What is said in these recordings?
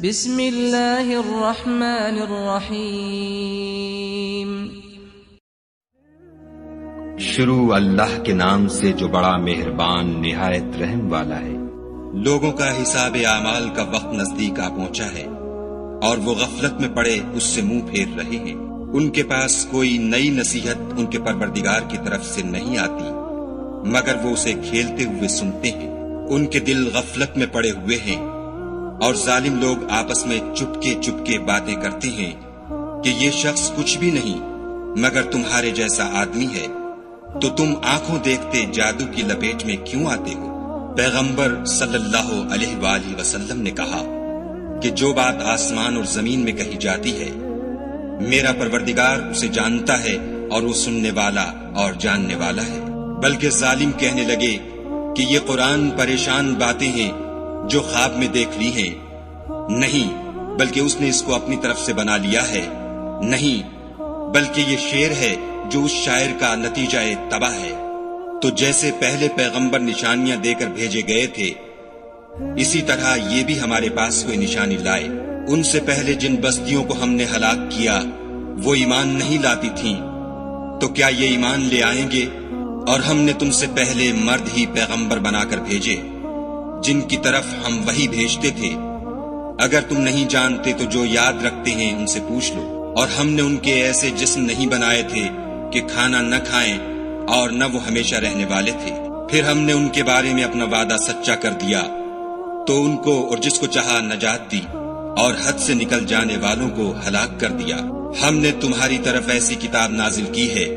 بسم اللہ الرحمن الرحیم۔ شروع اللہ کے نام سے جو بڑا مہربان نہایت رحم والا ہے۔ لوگوں کا حساب اعمال کا وقت نزدیک آ پہنچا ہے اور وہ غفلت میں پڑے اس سے منہ پھیر رہے ہیں۔ ان کے پاس کوئی نئی نصیحت ان کے پروردگار کی طرف سے نہیں آتی مگر وہ اسے کھیلتے ہوئے سنتے ہیں۔ ان کے دل غفلت میں پڑے ہوئے ہیں اور ظالم لوگ آپس میں چپکے چپکے باتیں کرتے ہیں کہ یہ شخص کچھ بھی نہیں مگر تمہارے جیسا آدمی ہے، تو تم آنکھوں دیکھتے جادو کی لپیٹ میں کیوں آتے ہو؟ پیغمبر صلی اللہ علیہ وآلہ وسلم نے کہا کہ جو بات آسمان اور زمین میں کہی جاتی ہے میرا پروردگار اسے جانتا ہے اور وہ سننے والا اور جاننے والا ہے۔ بلکہ ظالم کہنے لگے کہ یہ قرآن پریشان باتیں ہیں جو خواب میں دیکھ لی ہیں، نہیں بلکہ اس نے اس کو اپنی طرف سے بنا لیا ہے، نہیں بلکہ یہ شعر ہے جو اس شاعر کا نتیجہ تباہ ہے۔ تو جیسے پہلے پیغمبر نشانیاں دے کر بھیجے گئے تھے اسی طرح یہ بھی ہمارے پاس کوئی نشانی لائے۔ ان سے پہلے جن بستیوں کو ہم نے ہلاک کیا وہ ایمان نہیں لاتی تھیں، تو کیا یہ ایمان لے آئیں گے؟ اور ہم نے تم سے پہلے مرد ہی پیغمبر بنا کر بھیجے جن کی طرف ہم وحی بھیجتے تھے۔ اگر تم نہیں جانتے تو جو یاد رکھتے ہیں ان سے پوچھ لو۔ اور ہم نے ان کے ایسے جسم نہیں بنائے تھے کہ کھانا نہ کھائیں اور نہ وہ ہمیشہ رہنے والے تھے۔ پھر ہم نے ان کے بارے میں اپنا وعدہ سچا کر دیا تو ان کو اور جس کو چاہا نجات دی اور حد سے نکل جانے والوں کو ہلاک کر دیا۔ ہم نے تمہاری طرف ایسی کتاب نازل کی ہے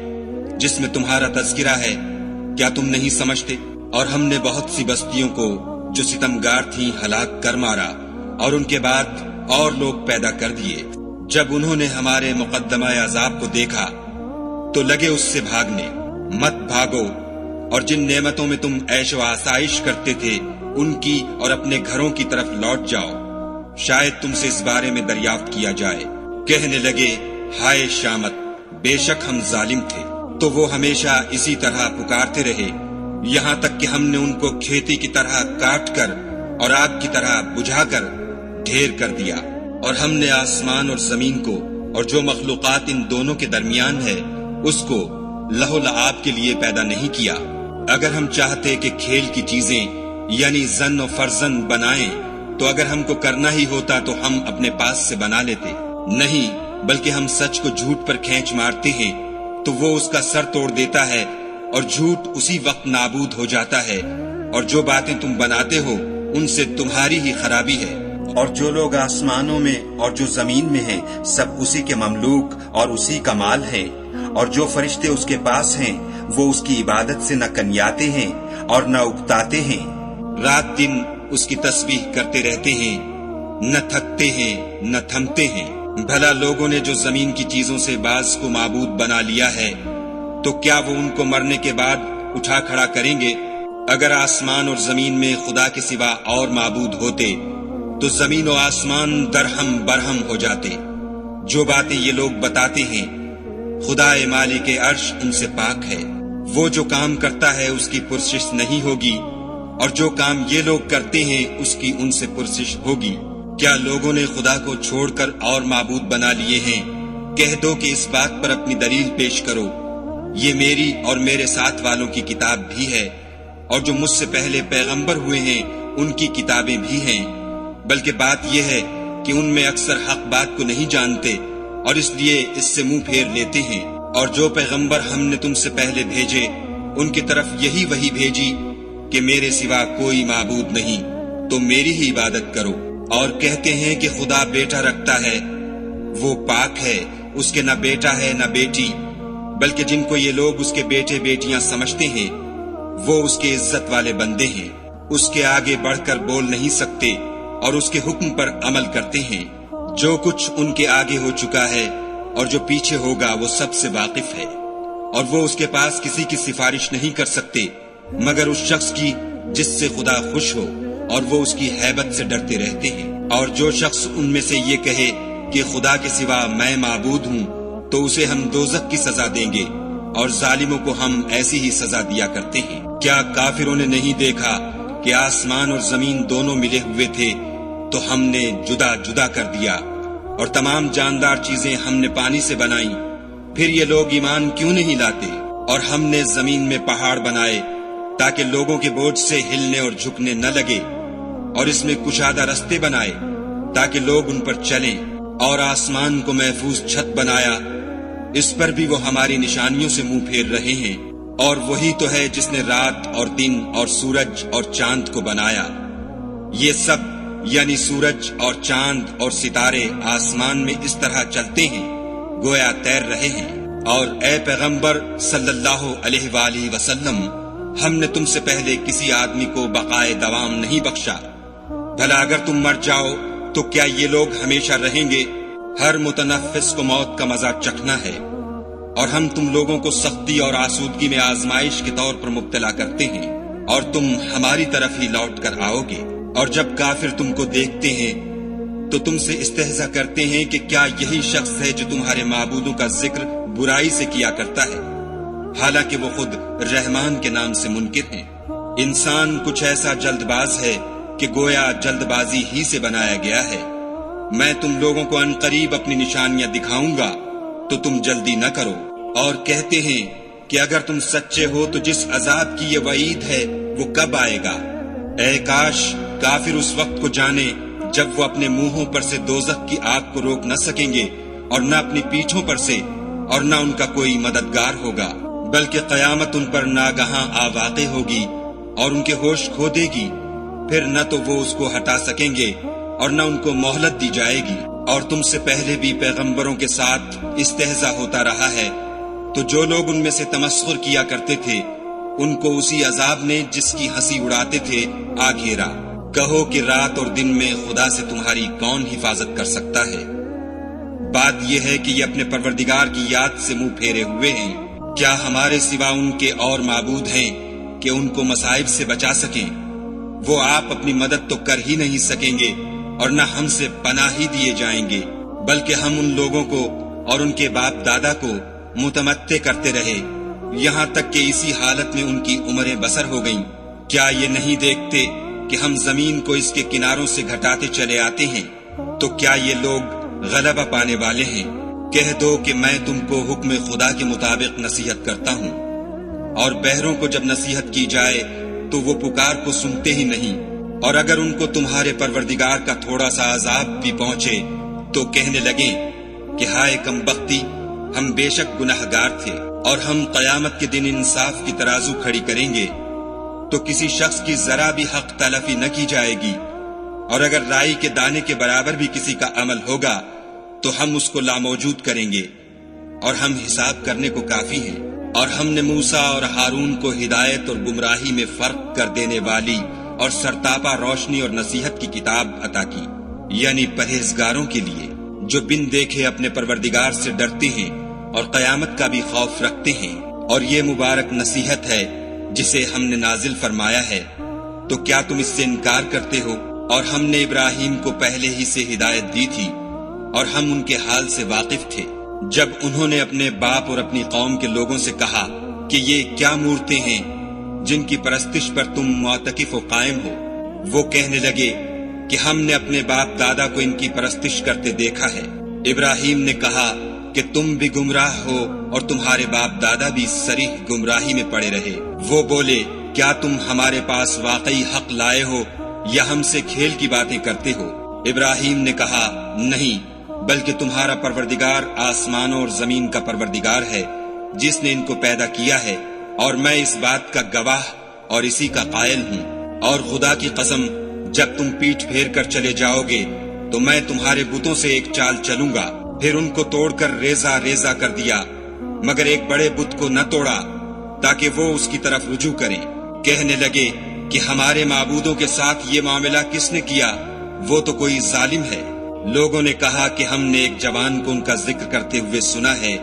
جس میں تمہارا تذکرہ ہے، کیا تم نہیں سمجھتے؟ اور ہم نے بہت سی بستیوں کو جو ستمگار تھیں ہلاک کر مارا اور ان کے بعد اور لوگ پیدا کر دیے۔ جب انہوں نے ہمارے مقدمہ عذاب کو دیکھا تو لگے اس سے بھاگنے۔ مت بھاگو اور جن نعمتوں میں تم عیش و آسائش کرتے تھے ان کی اور اپنے گھروں کی طرف لوٹ جاؤ، شاید تم سے اس بارے میں دریافت کیا جائے۔ کہنے لگے ہائے شامت، بے شک ہم ظالم تھے۔ تو وہ ہمیشہ اسی طرح پکارتے رہے یہاں تک کہ ہم نے ان کو کھیتی کی طرح کاٹ کر اور آگ کی طرح بجھا کر ڈھیر کر دیا۔ اور ہم نے آسمان اور زمین کو اور جو مخلوقات ان دونوں کے درمیان ہے اس کو لہو لعاب کے لیے پیدا نہیں کیا۔ اگر ہم چاہتے کہ کھیل کی چیزیں یعنی زن و فرزن بنائیں تو اگر ہم کو کرنا ہی ہوتا تو ہم اپنے پاس سے بنا لیتے، نہیں بلکہ ہم سچ کو جھوٹ پر کھینچ مارتے ہیں تو وہ اس کا سر توڑ دیتا ہے اور جھوٹ اسی وقت نابود ہو جاتا ہے، اور جو باتیں تم بناتے ہو ان سے تمہاری ہی خرابی ہے۔ اور جو لوگ آسمانوں میں اور جو زمین میں ہیں سب اسی کے مملوک اور اسی کا مال ہے، اور جو فرشتے اس کے پاس ہیں وہ اس کی عبادت سے نہ کنیاتے ہیں اور نہ اکتاتے ہیں، رات دن اس کی تسبیح کرتے رہتے ہیں، نہ تھکتے ہیں نہ تھمتے ہیں۔ بھلا لوگوں نے جو زمین کی چیزوں سے بعض کو معبود بنا لیا ہے تو کیا وہ ان کو مرنے کے بعد اٹھا کھڑا کریں گے؟ اگر آسمان اور زمین میں خدا کے سوا اور معبود ہوتے تو زمین و آسمان درہم برہم ہو جاتے۔ جو باتیں یہ لوگ بتاتے ہیں خدا مالک عرش ان سے پاک ہے، وہ جو کام کرتا ہے اس کی پرسش نہیں ہوگی اور جو کام یہ لوگ کرتے ہیں اس کی ان سے پرسش ہوگی۔ کیا لوگوں نے خدا کو چھوڑ کر اور معبود بنا لیے ہیں؟ کہہ دو کہ اس بات پر اپنی دلیل پیش کرو، یہ میری اور میرے ساتھ والوں کی کتاب بھی ہے اور جو مجھ سے پہلے پیغمبر ہوئے ہیں ان کی کتابیں بھی ہیں، بلکہ بات یہ ہے کہ ان میں اکثر حق بات کو نہیں جانتے اور اس لیے اس سے منہ پھیر لیتے ہیں۔ اور جو پیغمبر ہم نے تم سے پہلے بھیجے ان کی طرف یہی وحی بھیجی کہ میرے سوا کوئی معبود نہیں تو میری ہی عبادت کرو۔ اور کہتے ہیں کہ خدا بیٹا رکھتا ہے، وہ پاک ہے، اس کے نہ بیٹا ہے نہ بیٹی، بلکہ جن کو یہ لوگ اس کے بیٹے بیٹیاں سمجھتے ہیں وہ اس کے عزت والے بندے ہیں، اس کے آگے بڑھ کر بول نہیں سکتے اور اس کے حکم پر عمل کرتے ہیں۔ جو کچھ ان کے آگے ہو چکا ہے اور جو پیچھے ہوگا وہ سب سے واقف ہے، اور وہ اس کے پاس کسی کی سفارش نہیں کر سکتے مگر اس شخص کی جس سے خدا خوش ہو، اور وہ اس کی ہیبت سے ڈرتے رہتے ہیں۔ اور جو شخص ان میں سے یہ کہے کہ خدا کے سوا میں معبود ہوں تو اسے ہم دوزخ کی سزا دیں گے اور ظالموں کو ہم ایسی ہی سزا دیا کرتے ہیں۔ کیا کافروں نے نہیں دیکھا کہ آسمان اور زمین دونوں ملے ہوئے تھے تو ہم نے جدا جدا کر دیا، اور تمام جاندار چیزیں ہم نے پانی سے بنائیں، پھر یہ لوگ ایمان کیوں نہیں لاتے؟ اور ہم نے زمین میں پہاڑ بنائے تاکہ لوگوں کے بوجھ سے ہلنے اور جھکنے نہ لگے، اور اس میں کشادہ رستے بنائے تاکہ لوگ ان پر چلیں، اور آسمان کو محفوظ چھت بنایا، اس پر بھی وہ ہماری نشانیوں سے منہ پھیر رہے ہیں۔ اور وہی تو ہے جس نے رات اور دن اور سورج اور چاند کو بنایا، یہ سب یعنی سورج اور چاند اور ستارے آسمان میں اس طرح چلتے ہیں گویا تیر رہے ہیں۔ اور اے پیغمبر صلی اللہ علیہ وآلہ وسلم، ہم نے تم سے پہلے کسی آدمی کو بقائے دوام نہیں بخشا، بھلا اگر تم مر جاؤ تو کیا یہ لوگ ہمیشہ رہیں گے؟ ہر متنفس کو موت کا مزہ چکھنا ہے، اور ہم تم لوگوں کو سختی اور آسودگی میں آزمائش کے طور پر مبتلا کرتے ہیں، اور تم ہماری طرف ہی لوٹ کر آؤ گے۔ اور جب کافر تم کو دیکھتے ہیں تو تم سے استہزاء کرتے ہیں کہ کیا یہی شخص ہے جو تمہارے معبودوں کا ذکر برائی سے کیا کرتا ہے، حالانکہ وہ خود رحمان کے نام سے منکر ہیں۔ انسان کچھ ایسا جلد باز ہے کہ گویا جلد بازی ہی سے بنایا گیا ہے۔ میں تم لوگوں کو عنقریب اپنی نشانیاں دکھاؤں گا تو تم جلدی نہ کرو۔ اور کہتے ہیں کہ اگر تم سچے ہو تو جس عذاب کی یہ وعید ہے وہ کب آئے گا؟ اے کاش کافر اس وقت کو جانے جب وہ اپنے منہوں پر سے دوزخ کی آگ کو روک نہ سکیں گے، اور نہ اپنی پیٹھوں پر سے، اور نہ ان کا کوئی مددگار ہوگا، بلکہ قیامت ان پر ناگہاں آ واقع ہوگی اور ان کے ہوش کھو دے گی، پھر نہ تو وہ اس کو ہٹا سکیں گے اور نہ ان کو مہلت دی جائے گی۔ اور تم سے پہلے بھی پیغمبروں کے ساتھ استہزاء ہوتا رہا ہے، تو جو لوگ ان میں سے تمسخر کیا کرتے تھے ان کو اسی عذاب نے جس کی ہنسی اڑاتے تھے آ گھیرا۔ کہو کہ رات اور دن میں خدا سے تمہاری کون حفاظت کر سکتا ہے؟ بات یہ ہے کہ یہ اپنے پروردگار کی یاد سے منہ پھیرے ہوئے ہیں۔ کیا ہمارے سوا ان کے اور معبود ہیں کہ ان کو مصائب سے بچا سکیں؟ وہ آپ اپنی مدد تو کر ہی نہیں سکیں گے، اور نہ ہم سے پناہ ہی دیے جائیں گے، بلکہ ہم ان لوگوں کو اور ان کے باپ دادا کو متمتع کرتے رہے، یہاں تک کہ اسی حالت میں ان کی عمریں بسر ہو گئیں۔ کیا یہ نہیں دیکھتے کہ ہم زمین کو اس کے کناروں سے گھٹاتے چلے آتے ہیں؟ تو کیا یہ لوگ غلبہ پانے والے ہیں؟ کہہ دو کہ میں تم کو حکم خدا کے مطابق نصیحت کرتا ہوں، اور بہروں کو جب نصیحت کی جائے تو وہ پکار کو سنتے ہی نہیں، اور اگر ان کو تمہارے پروردگار کا تھوڑا سا عذاب بھی پہنچے تو کہنے لگیں کہ ہائے کم بختی، ہم بے شک گناہگار تھے، اور ہم قیامت کے دن انصاف کی ترازو کھڑی کریں گے تو کسی شخص کی ذرا بھی حق تلفی نہ کی جائے گی، اور اگر رائی کے دانے کے برابر بھی کسی کا عمل ہوگا تو ہم اس کو لاموجود کریں گے، اور ہم حساب کرنے کو کافی ہیں۔ اور ہم نے موسیٰ اور ہارون کو ہدایت اور گمراہی میں فرق کر دینے والی اور سرتاپا روشنی اور نصیحت کی کتاب عطا کی، یعنی پرہیزگاروں کے لیے جو بن دیکھے اپنے پروردگار سے ڈرتے ہیں اور قیامت کا بھی خوف رکھتے ہیں۔ اور یہ مبارک نصیحت ہے جسے ہم نے نازل فرمایا ہے، تو کیا تم اس سے انکار کرتے ہو؟ اور ہم نے ابراہیم کو پہلے ہی سے ہدایت دی تھی، اور ہم ان کے حال سے واقف تھے جب انہوں نے اپنے باپ اور اپنی قوم کے لوگوں سے کہا کہ یہ کیا مورتیں ہیں جن کی پرستش پر تم معتکف و قائم ہو؟ وہ کہنے لگے کہ ہم نے اپنے باپ دادا کو ان کی پرستش کرتے دیکھا ہے۔ ابراہیم نے کہا کہ تم بھی گمراہ ہو اور تمہارے باپ دادا بھی صریح گمراہی میں پڑے رہے۔ وہ بولے کیا تم ہمارے پاس واقعی حق لائے ہو یا ہم سے کھیل کی باتیں کرتے ہو؟ ابراہیم نے کہا نہیں، بلکہ تمہارا پروردگار آسمانوں اور زمین کا پروردگار ہے جس نے ان کو پیدا کیا ہے، اور میں اس بات کا گواہ اور اسی کا قائل ہوں۔ اور خدا کی قسم جب تم پیٹھ پھیر کر چلے جاؤ گے تو میں تمہارے بتوں سے ایک چال چلوں گا۔ پھر ان کو توڑ کر ریزہ ریزہ کر دیا، مگر ایک بڑے بت کو نہ توڑا تاکہ وہ اس کی طرف رجوع کریں۔ کہنے لگے کہ ہمارے معبودوں کے ساتھ یہ معاملہ کس نے کیا؟ وہ تو کوئی ظالم ہے۔ لوگوں نے کہا کہ ہم نے ایک جوان کو ان کا ذکر کرتے ہوئے سنا ہے،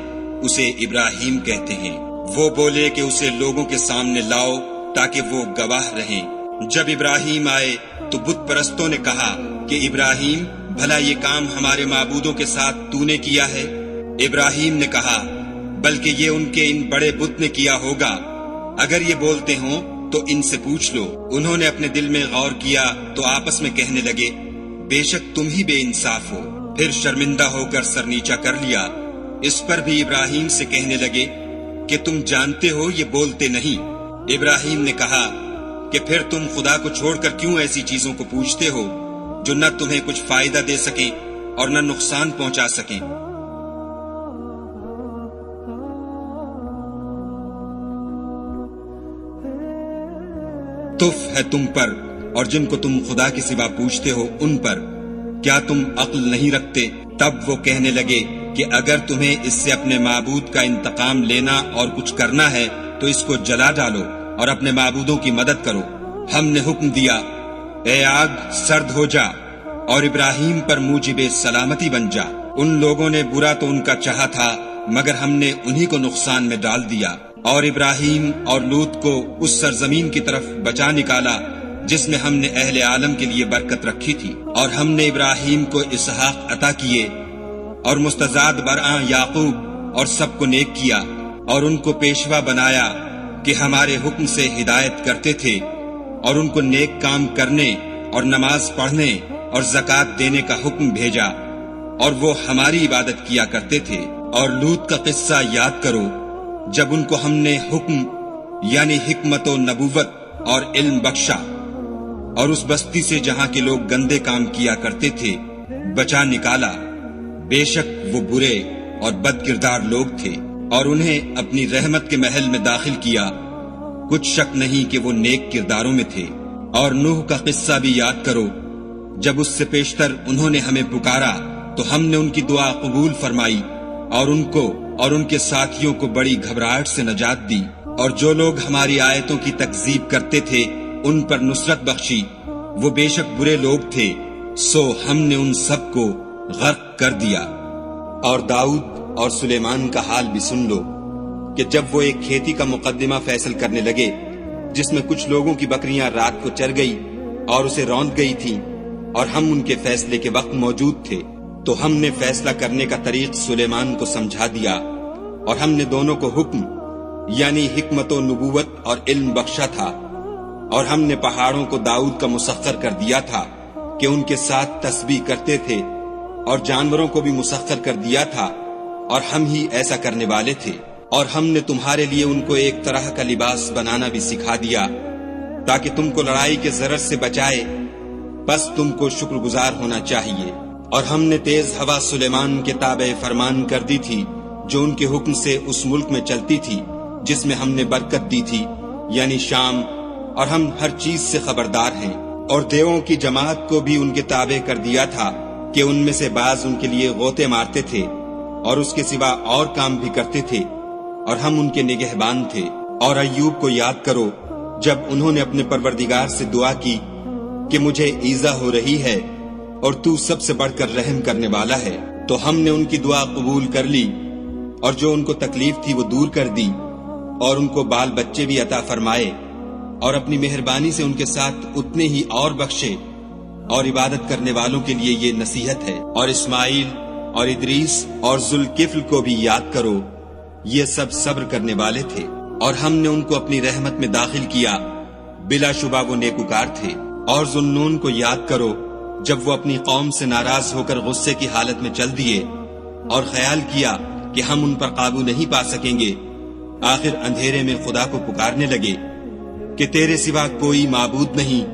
اسے ابراہیم کہتے ہیں۔ وہ بولے کہ اسے لوگوں کے سامنے لاؤ تاکہ وہ گواہ رہیں۔ جب ابراہیم آئے تو بت پرستوں نے کہا کہ ابراہیم، بھلا یہ کام ہمارے معبودوں کے ساتھ تو نے کیا ہے؟ ابراہیم نے کہا بلکہ یہ ان کے ان بڑے بت نے کیا ہوگا، اگر یہ بولتے ہوں تو ان سے پوچھ لو۔ انہوں نے اپنے دل میں غور کیا تو آپس میں کہنے لگے بے شک تم ہی بے انصاف ہو۔ پھر شرمندہ ہو کر سر نیچا کر لیا۔ اس پر بھی ابراہیم سے کہنے لگے کہ تم جانتے ہو یہ بولتے نہیں۔ ابراہیم نے کہا کہ پھر تم خدا کو چھوڑ کر کیوں ایسی چیزوں کو پوجتے ہو جو نہ تمہیں کچھ فائدہ دے سکیں اور نہ نقصان پہنچا سکیں۔ تف ہے تم پر اور جن کو تم خدا کے سوا پوچھتے ہو ان پر، کیا تم عقل نہیں رکھتے؟ تب وہ کہنے لگے کہ اگر تمہیں اس سے اپنے معبود کا انتقام لینا اور کچھ کرنا ہے تو اس کو جلا ڈالو اور اپنے معبودوں کی مدد کرو۔ ہم نے حکم دیا اے آگ سرد ہو جا اور ابراہیم پر موجب سلامتی بن جا۔ ان لوگوں نے برا تو ان کا چاہا تھا مگر ہم نے انہی کو نقصان میں ڈال دیا، اور ابراہیم اور لوط کو اس سرزمین کی طرف بچا نکالا جس میں ہم نے اہل عالم کے لیے برکت رکھی تھی۔ اور ہم نے ابراہیم کو اسحاق عطا کیے اور مستزاد برآں یعقوب اور سب کو نیک کیا، اور ان کو پیشوا بنایا کہ ہمارے حکم سے ہدایت کرتے تھے، اور ان کو نیک کام کرنے اور نماز پڑھنے اور زکوٰۃ دینے کا حکم بھیجا، اور وہ ہماری عبادت کیا کرتے تھے۔ اور لوط کا قصہ یاد کرو جب ان کو ہم نے حکم یعنی حکمت و نبوت اور علم بخشا، اور اس بستی سے جہاں کے لوگ گندے کام کیا کرتے تھے بچا نکالا۔ بے شک وہ برے اور بد کردار لوگ تھے، اور انہیں اپنی رحمت کے محل میں داخل کیا، کچھ شک نہیں کہ وہ نیک کرداروں میں تھے۔ اور نوح کا قصہ بھی یاد کرو جب اس سے پیشتر انہوں نے ہمیں پکارا تو ہم نے ان کی دعا قبول فرمائی، اور ان کو اور ان کے ساتھیوں کو بڑی گھبراہٹ سے نجات دی، اور جو لوگ ہماری آیتوں کی تکذیب کرتے تھے ان پر نصرت بخشی۔ وہ بے شک برے لوگ تھے، سو ہم نے ان سب کو غرق کر دیا۔ اور داؤد اور سلیمان کا حال بھی سن لو کہ جب وہ ایک کھیتی کا مقدمہ فیصل کرنے لگے جس میں کچھ لوگوں کی بکریاں رات کو چر گئی اور اسے روند گئی تھیں، اور ہم ان کے فیصلے کے وقت موجود تھے، تو ہم نے فیصلہ کرنے کا طریق سلیمان کو سمجھا دیا، اور ہم نے دونوں کو حکم یعنی حکمت و نبوت اور علم بخشا تھا۔ اور ہم نے پہاڑوں کو داؤد کا مسخر کر دیا تھا کہ ان کے ساتھ تسبیح کرتے تھے، اور جانوروں کو بھی مسخر کر دیا تھا، اور ہم ہی ایسا کرنے والے تھے۔ اور ہم نے تمہارے لیے ان کو ایک طرح کا لباس بنانا بھی سکھا دیا تاکہ تم کو لڑائی کے ضرر سے بچائے، بس تم کو شکر گزار ہونا چاہیے۔ اور ہم نے تیز ہوا سلیمان کے تابع فرمان کر دی تھی جو ان کے حکم سے اس ملک میں چلتی تھی جس میں ہم نے برکت دی تھی یعنی شام، اور ہم ہر چیز سے خبردار ہیں۔ اور دیووں کی جماعت کو بھی ان کے تابع کر دیا تھا کہ ان میں سے بعض ان کے لیے غوطے مارتے تھے اور اس کے سوا اور کام بھی کرتے تھے، اور ہم ان کے نگہبان تھے۔ اور ایوب کو یاد کرو جب انہوں نے اپنے پروردگار سے دعا کی کہ مجھے ایذا ہو رہی ہے اور تو سب سے بڑھ کر رحم کرنے والا ہے، تو ہم نے ان کی دعا قبول کر لی، اور جو ان کو تکلیف تھی وہ دور کر دی، اور ان کو بال بچے بھی عطا فرمائے، اور اپنی مہربانی سے ان کے ساتھ اتنے ہی اور بخشے۔ اور عبادت کرنے والوں کے لیے یہ نصیحت ہے۔ اور اسماعیل اور ادریس اور ذوالکفل کو بھی یاد کرو، یہ سب صبر کرنے والے تھے، اور ہم نے ان کو اپنی رحمت میں داخل کیا، بلا شبہ وہ نیکوکار تھے۔ اور ذوالنون کو یاد کرو جب وہ اپنی قوم سے ناراض ہو کر غصے کی حالت میں چل دیے اور خیال کیا کہ ہم ان پر قابو نہیں پا سکیں گے، آخر اندھیرے میں خدا کو پکارنے لگے کہ تیرے سوا کوئی معبود نہیں،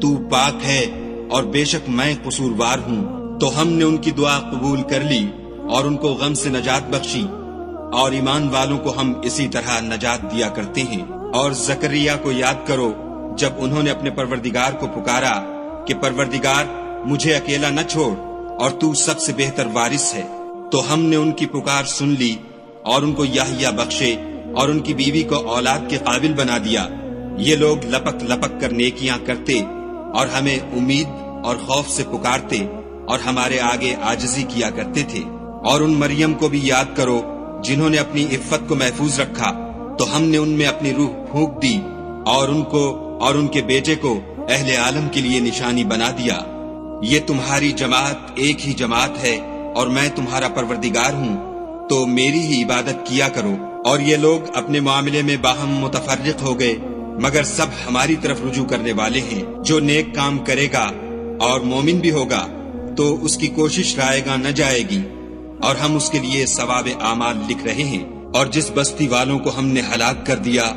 تو پاک ہے اور بے شک میں قصوروار ہوں۔ تو ہم نے ان کی دعا قبول کر لی اور ان کو غم سے نجات بخشی، اور ایمان والوں کو ہم اسی طرح نجات دیا کرتے ہیں۔ اور زکریا کو یاد کرو جب انہوں نے اپنے پروردگار کو پکارا کہ پروردگار مجھے اکیلا نہ چھوڑ اور تو سب سے بہتر وارث ہے، تو ہم نے ان کی پکار سن لی اور ان کو یحییٰ بخشے اور ان کی بیوی کو اولاد کے قابل بنا دیا۔ یہ لوگ لپک لپک کر نیکیاں کرتے اور ہمیں امید اور خوف سے پکارتے اور ہمارے آگے عاجزی کیا کرتے تھے۔ اور ان مریم کو بھی یاد کرو جنہوں نے اپنی عفت کو محفوظ رکھا، تو ہم نے ان میں اپنی روح پھونک دی اور ان کو اور ان کے بیٹے کو اہل عالم کے لیے نشانی بنا دیا۔ یہ تمہاری جماعت ایک ہی جماعت ہے اور میں تمہارا پروردگار ہوں، تو میری ہی عبادت کیا کرو۔ اور یہ لوگ اپنے معاملے میں باہم متفرق ہو گئے، مگر سب ہماری طرف رجوع کرنے والے ہیں۔ جو نیک کام کرے گا اور مومن بھی ہوگا تو اس کی کوشش رائے گاں نہ جائے گی، اور ہم اس کے لیے ثواب اعمال لکھ رہے ہیں۔ اور جس بستی والوں کو ہم نے ہلاک کر دیا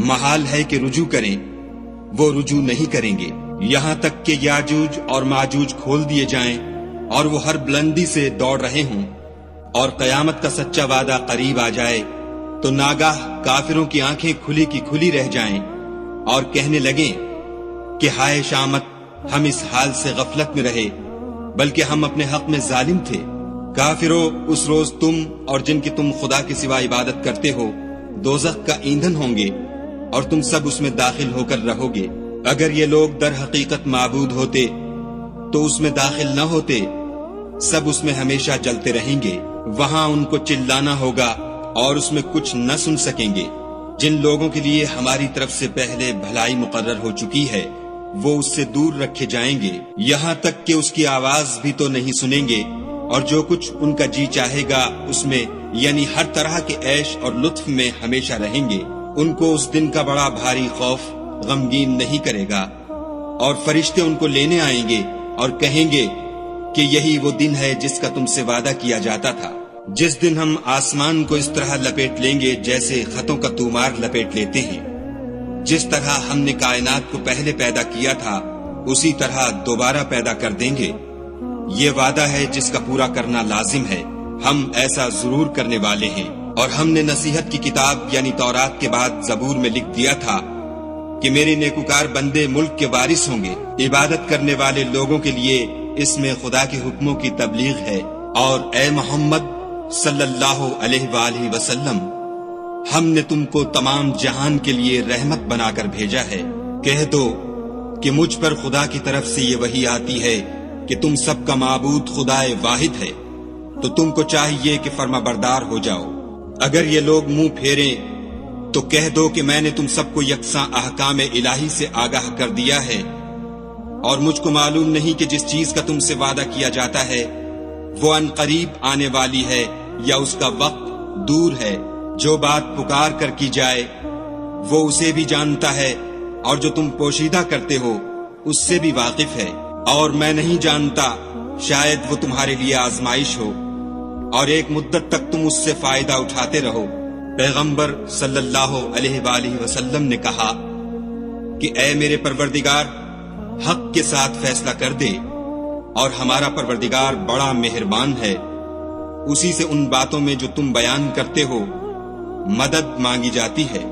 محال ہے کہ رجوع کریں، وہ رجوع نہیں کریں گے یہاں تک کہ یاجوج اور ماجوج کھول دیے جائیں اور وہ ہر بلندی سے دوڑ رہے ہوں، اور قیامت کا سچا وعدہ قریب آ جائے تو ناگاہ کافروں کی آنکھیں کھلی کی کھلی رہ جائیں اور کہنے لگیں کہ ہائے شامت، ہم اس حال سے غفلت میں رہے بلکہ ہم اپنے حق میں ظالم تھے۔ کافروں، اس روز تم اور جن کی تم خدا کے سوا عبادت کرتے ہو دوزخ کا ایندھن ہوں گے، اور تم سب اس میں داخل ہو کر رہو گے۔ اگر یہ لوگ در حقیقت معبود ہوتے تو اس میں داخل نہ ہوتے، سب اس میں ہمیشہ جلتے رہیں گے، وہاں ان کو چلانا ہوگا اور اس میں کچھ نہ سن سکیں گے۔ جن لوگوں کے لیے ہماری طرف سے پہلے بھلائی مقرر ہو چکی ہے وہ اس سے دور رکھے جائیں گے، یہاں تک کہ اس کی آواز بھی تو نہیں سنیں گے، اور جو کچھ ان کا جی چاہے گا اس میں، یعنی ہر طرح کے عیش اور لطف میں ہمیشہ رہیں گے۔ ان کو اس دن کا بڑا بھاری خوف غمگین نہیں کرے گا، اور فرشتے ان کو لینے آئیں گے اور کہیں گے کہ یہی وہ دن ہے جس کا تم سے وعدہ کیا جاتا تھا، جس دن ہم آسمان کو اس طرح لپیٹ لیں گے جیسے خطوں کا تومار لپیٹ لیتے ہیں۔ جس طرح ہم نے کائنات کو پہلے پیدا کیا تھا اسی طرح دوبارہ پیدا کر دیں گے۔ یہ وعدہ ہے جس کا پورا کرنا لازم ہے، ہم ایسا ضرور کرنے والے ہیں۔ اور ہم نے نصیحت کی کتاب یعنی تورات کے بعد زبور میں لکھ دیا تھا کہ میرے نیکوکار بندے ملک کے وارث ہوں گے، عبادت کرنے والے لوگوں کے لیے اس میں خدا کے حکموں کی تبلیغ ہے۔ اور اے محمد صلی اللہ علیہ وآلہ وسلم، ہم نے تم کو تمام جہان کے لیے رحمت بنا کر بھیجا ہے۔ کہہ دو کہ مجھ پر خدا کی طرف سے یہ وحی آتی ہے کہ تم سب کا معبود خدا واحد ہے، تو تم کو چاہیے کہ فرما بردار ہو جاؤ۔ اگر یہ لوگ منہ پھیریں تو کہہ دو کہ میں نے تم سب کو یکساں احکام الہی سے آگاہ کر دیا ہے، اور مجھ کو معلوم نہیں کہ جس چیز کا تم سے وعدہ کیا جاتا ہے وہ ان قریب آنے والی ہے یا اس کا وقت دور ہے۔ جو بات پکار کر کی جائے وہ اسے بھی جانتا ہے، اور جو تم پوشیدہ کرتے ہو اس سے بھی واقف ہے۔ اور میں نہیں جانتا، شاید وہ تمہارے لیے آزمائش ہو، اور ایک مدت تک تم اس سے فائدہ اٹھاتے رہو۔ پیغمبر صلی اللہ علیہ وآلہ وسلم نے کہا کہ اے میرے پروردگار، حق کے ساتھ فیصلہ کر دے، اور ہمارا پروردگار بڑا مہربان ہے، اسی سے ان باتوں میں جو تم بیان کرتے ہو مدد مانگی جاتی ہے۔